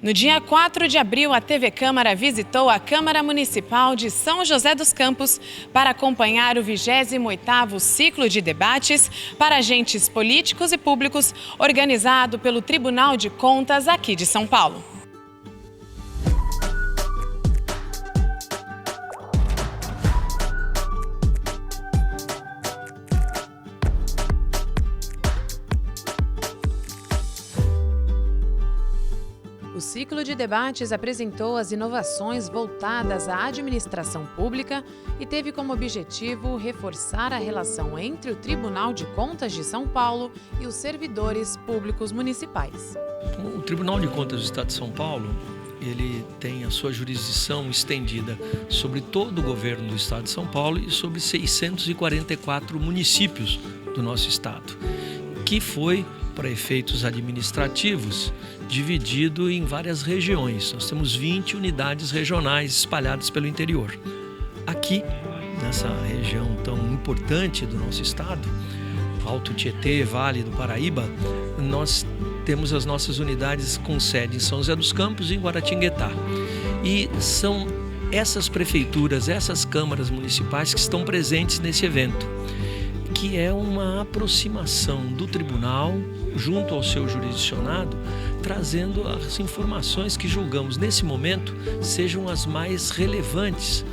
No dia 4 de abril, a TV Câmara visitou a Câmara Municipal de São José dos Campos para acompanhar o 28º ciclo de debates para agentes políticos e públicos, organizado pelo Tribunal de Contas aqui de São Paulo. O ciclo de debates apresentou as inovações voltadas à administração pública e teve como objetivo reforçar a relação entre o Tribunal de Contas de São Paulo e os servidores públicos municipais. O Tribunal de Contas do Estado de São Paulo, ele tem a sua jurisdição estendida sobre todo o governo do Estado de São Paulo e sobre 644 municípios do nosso estado, que foi, para efeitos administrativos, dividido em várias regiões. Nós temos 20 unidades regionais espalhadas pelo interior. Aqui, nessa região tão importante do nosso estado, Alto Tietê, Vale do Paraíba, nós temos as nossas unidades com sede em São José dos Campos e em Guaratinguetá. E são essas prefeituras, essas câmaras municipais que estão presentes nesse evento, que é uma aproximação do tribunal junto ao seu jurisdicionado, trazendo as informações que julgamos nesse momento sejam as mais relevantes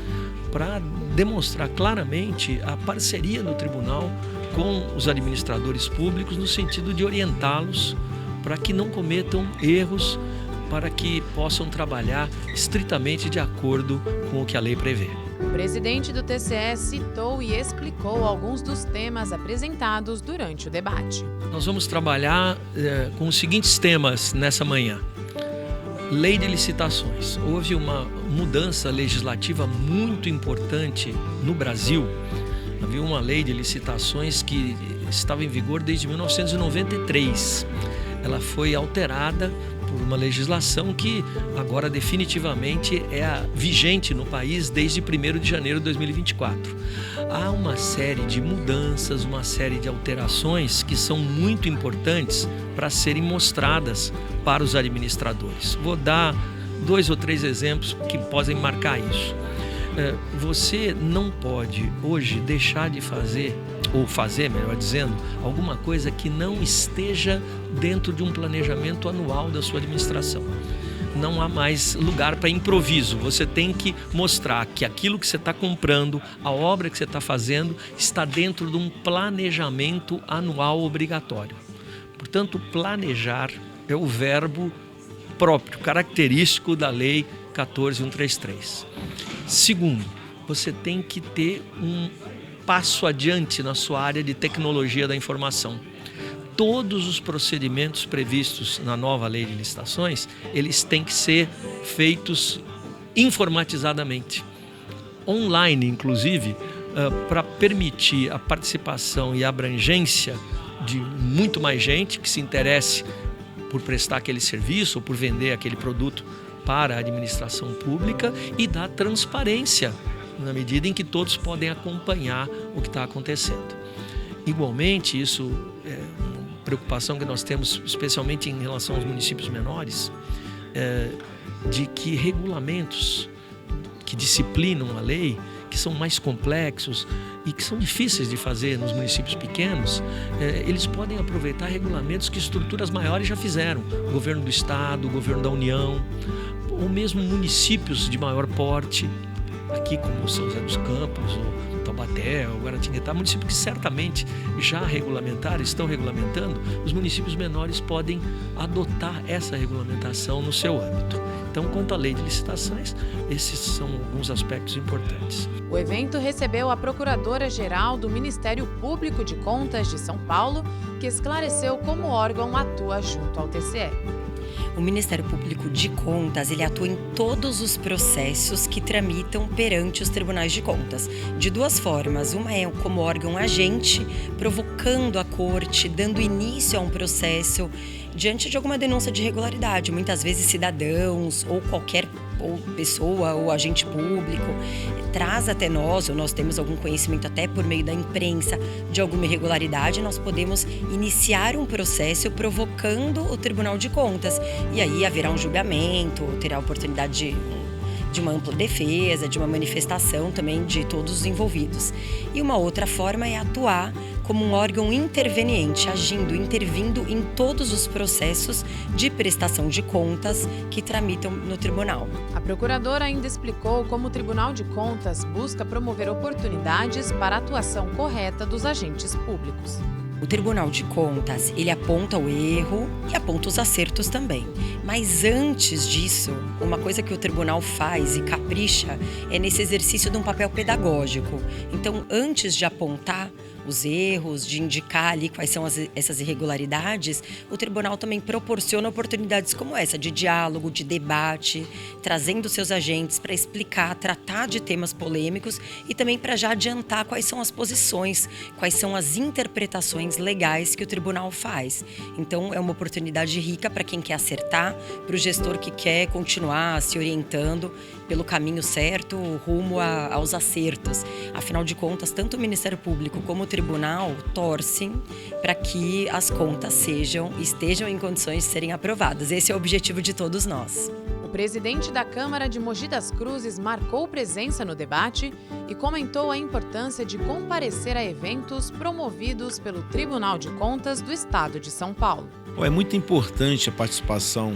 para demonstrar claramente a parceria do tribunal com os administradores públicos no sentido de orientá-los para que não cometam erros, para que possam trabalhar estritamente de acordo com o que a lei prevê. O presidente do TCE citou e explicou alguns dos temas apresentados durante o debate. Nós vamos trabalhar com os seguintes temas nessa manhã. Lei de licitações. Houve uma mudança legislativa muito importante no Brasil. Havia uma lei de licitações que estava em vigor desde 1993. Ela foi alterada por uma legislação que agora definitivamente é vigente no país desde 1º de janeiro de 2024. Há uma série de mudanças, uma série de alterações que são muito importantes para serem mostradas para os administradores. Vou dar 2 ou 3 exemplos que podem marcar isso. Você não pode hoje deixar de fazer, ou fazer, melhor dizendo, alguma coisa que não esteja dentro de um planejamento anual da sua administração. Não há mais lugar para improviso. Você tem que mostrar que aquilo que você está comprando, a obra que você está fazendo, está dentro de um planejamento anual obrigatório. Portanto, planejar é o verbo próprio, característico da Lei 14.133. Segundo, você tem que ter um passo adiante na sua área de tecnologia da informação. Todos os procedimentos previstos na nova lei de licitações, eles têm que ser feitos informatizadamente, online inclusive, para permitir a participação e a abrangência de muito mais gente que se interesse por prestar aquele serviço ou por vender aquele produto para a administração pública e dar transparência na medida em que todos podem acompanhar o que está acontecendo. Igualmente, isso é uma preocupação que nós temos, especialmente em relação aos municípios menores, de que regulamentos que disciplinam a lei, que são mais complexos e que são difíceis de fazer nos municípios pequenos, eles podem aproveitar regulamentos que estruturas maiores já fizeram, o governo do estado, o governo da União, ou mesmo municípios de maior porte, aqui como São José dos Campos, ou Taubaté, ou Guaratinguetá, municípios que certamente já regulamentaram, estão regulamentando, os municípios menores podem adotar essa regulamentação no seu âmbito. Então, quanto à lei de licitações, esses são alguns aspectos importantes. O evento recebeu a Procuradora-Geral do Ministério Público de Contas de São Paulo, que esclareceu como o órgão atua junto ao TCE. O Ministério Público de Contas, ele atua em todos os processos que tramitam perante os tribunais de contas, de 2 formas. Uma é como órgão agente, provocando a corte, dando início a um processo diante de alguma denúncia de irregularidade. Muitas vezes cidadãos ou qualquer pessoa ou agente público traz até nós, ou nós temos algum conhecimento até por meio da imprensa de alguma irregularidade, nós podemos iniciar um processo provocando o Tribunal de Contas. E aí haverá um julgamento, terá a oportunidade de uma ampla defesa, de uma manifestação também de todos os envolvidos. E uma outra forma é atuar como um órgão interveniente, intervindo em todos os processos de prestação de contas que tramitam no tribunal. A procuradora ainda explicou como o Tribunal de Contas busca promover oportunidades para a atuação correta dos agentes públicos. O Tribunal de Contas, ele aponta o erro e aponta os acertos também. Mas antes disso, uma coisa que o tribunal faz e capricha é nesse exercício de um papel pedagógico. Então, antes de apontar os erros, de indicar ali quais são essas irregularidades, o tribunal também proporciona oportunidades como essa, de diálogo, de debate, trazendo seus agentes para explicar, tratar de temas polêmicos e também para já adiantar quais são as posições, quais são as interpretações legais que o tribunal faz. Então, é uma oportunidade rica para quem quer acertar, para o gestor que quer continuar se orientando pelo caminho certo, rumo aos acertos. Afinal de contas, tanto o Ministério Público como o tribunal torcem para que as contas estejam em condições de serem aprovadas. Esse é o objetivo de todos nós. O presidente da Câmara de Mogi das Cruzes marcou presença no debate e comentou a importância de comparecer a eventos promovidos pelo Tribunal de Contas do Estado de São Paulo. É muito importante a participação,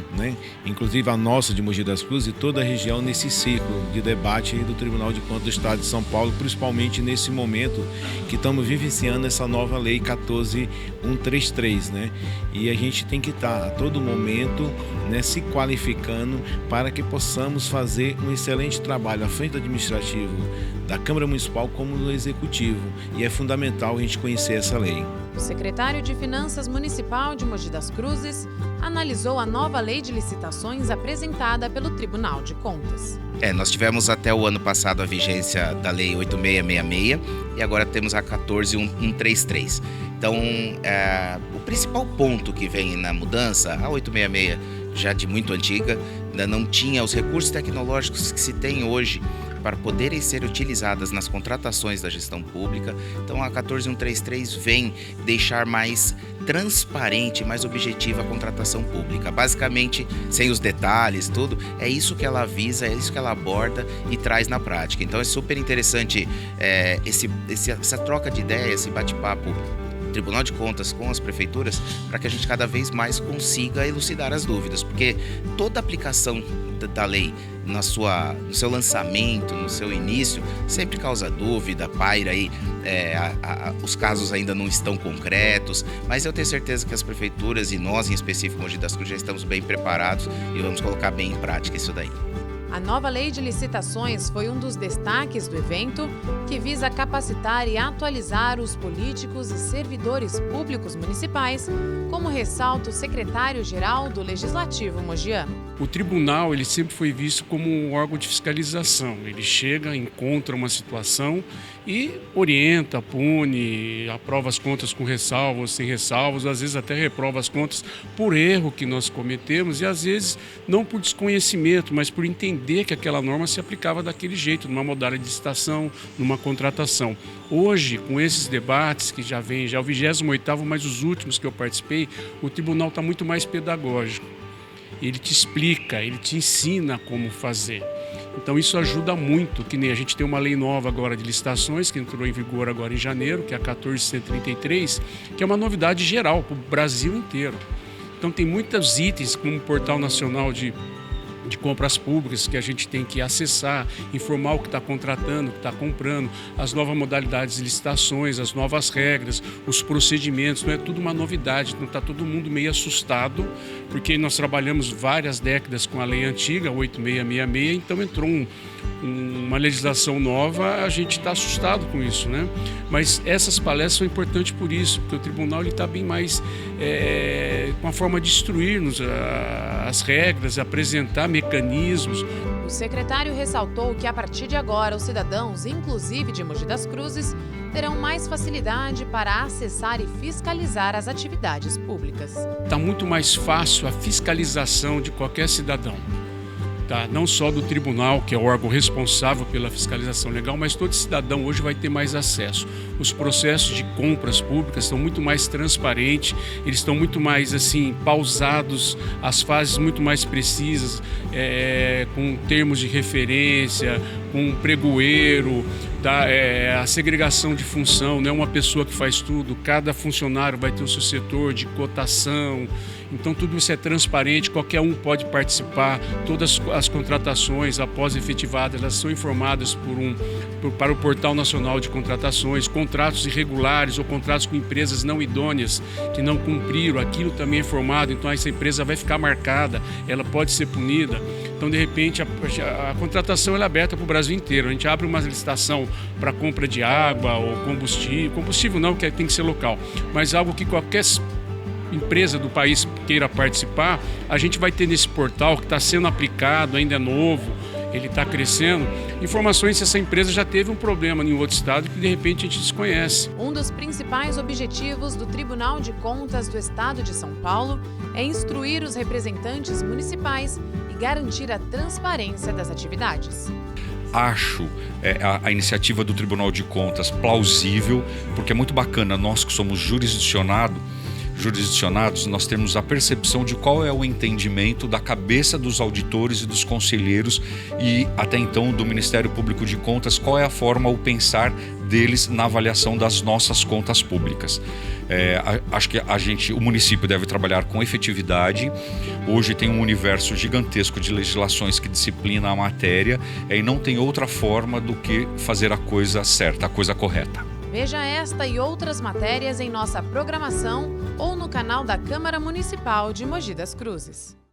inclusive a nossa de Mogi das Cruzes e toda a região nesse ciclo de debate do Tribunal de Contas do Estado de São Paulo, principalmente nesse momento que estamos vivenciando essa nova lei 14.133, E a gente tem que estar a todo momento se qualificando para que possamos fazer um excelente trabalho à frente do administrativo da Câmara Municipal como do Executivo. E é fundamental a gente conhecer essa lei. O secretário de Finanças Municipal de Mogi das Cruzes analisou a nova lei de licitações apresentada pelo Tribunal de Contas. Nós tivemos até o ano passado a vigência da Lei 8.666 e agora temos a 14.133. Então, o principal ponto que vem na mudança, a 866 já de muito antiga, ainda não tinha os recursos tecnológicos que se tem hoje para poderem ser utilizadas nas contratações da gestão pública. Então a 14.133 vem deixar mais transparente, mais objetiva a contratação pública. Basicamente, sem os detalhes, tudo, é isso que ela avisa, é isso que ela aborda e traz na prática. Então é super interessante essa troca de ideias, esse bate-papo Tribunal de Contas com as prefeituras, para que a gente cada vez mais consiga elucidar as dúvidas, porque toda aplicação da lei no seu lançamento, no seu início, sempre causa dúvida, paira aí, os casos ainda não estão concretos, mas eu tenho certeza que as prefeituras e nós, em específico, Mogi das Cruzes, já estamos bem preparados e vamos colocar bem em prática isso daí. A nova lei de licitações foi um dos destaques do evento, que visa capacitar e atualizar os políticos e servidores públicos municipais, como ressalta o secretário-geral do Legislativo mogiano. O tribunal ele sempre foi visto como um órgão de fiscalização. Ele chega, encontra uma situação e orienta, pune, aprova as contas com ressalvas, sem ressalvas, às vezes até reprova as contas por erro que nós cometemos e às vezes não por desconhecimento, mas por entender que aquela norma se aplicava daquele jeito, numa modalidade de licitação, numa contratação. Hoje, com esses debates que já vem, já é o 28º, mas os últimos que eu participei, o tribunal está muito mais pedagógico. Ele te explica, ele te ensina como fazer. Então isso ajuda muito, que nem a gente tem uma lei nova agora de licitações, que entrou em vigor agora em janeiro, que é a 14.133, que é uma novidade geral para o Brasil inteiro. Então tem muitos itens, como o Portal Nacional de Compras Públicas, que a gente tem que acessar, informar o que está contratando, o que está comprando, as novas modalidades de licitações, as novas regras, os procedimentos, não é tudo uma novidade, então está todo mundo meio assustado, porque nós trabalhamos várias décadas com a lei antiga, 8.666, então entrou uma legislação nova, a gente está assustado com isso, né? Mas essas palestras são importantes por isso, porque o tribunal está bem mais com a forma de instruir-nos as regras, apresentar mecanismos. O secretário ressaltou que a partir de agora os cidadãos, inclusive de Mogi das Cruzes, terão mais facilidade para acessar e fiscalizar as atividades públicas. Está muito mais fácil a fiscalização de qualquer cidadão. Tá? Não só do tribunal, que é o órgão responsável pela fiscalização legal, mas todo cidadão hoje vai ter mais acesso. Os processos de compras públicas estão muito mais transparentes, eles estão muito mais pausados, as fases muito mais precisas, com termos de referência, com pregoeiro, a segregação de função, não é uma pessoa que faz tudo, cada funcionário vai ter o seu setor de cotação. Então tudo isso é transparente, qualquer um pode participar, todas as contratações após efetivadas, elas são informadas para o Portal Nacional de Contratações, contratos irregulares ou contratos com empresas não idôneas que não cumpriram, aquilo também é informado, então essa empresa vai ficar marcada, ela pode ser punida. Então, de repente, a contratação é aberta para o Brasil inteiro. A gente abre uma licitação para compra de água ou combustível não, que tem que ser local, mas algo que qualquer empresa do país queira participar, a gente vai ter nesse portal que está sendo aplicado, ainda é novo, ele está crescendo, informações se essa empresa já teve um problema em outro estado que de repente a gente desconhece. Um dos principais objetivos do Tribunal de Contas do Estado de São Paulo é instruir os representantes municipais e garantir a transparência das atividades. Acho a iniciativa do Tribunal de Contas plausível, porque é muito bacana, nós que somos jurisdicionados, nós temos a percepção de qual é o entendimento da cabeça dos auditores e dos conselheiros e até então do Ministério Público de Contas, qual é a forma, o pensar deles na avaliação das nossas contas públicas. Acho que o município deve trabalhar com efetividade. Hoje tem um universo gigantesco de legislações que disciplina a matéria e não tem outra forma do que fazer a coisa certa, a coisa correta. Veja esta e outras matérias em nossa programação ou no canal da Câmara Municipal de Mogi das Cruzes.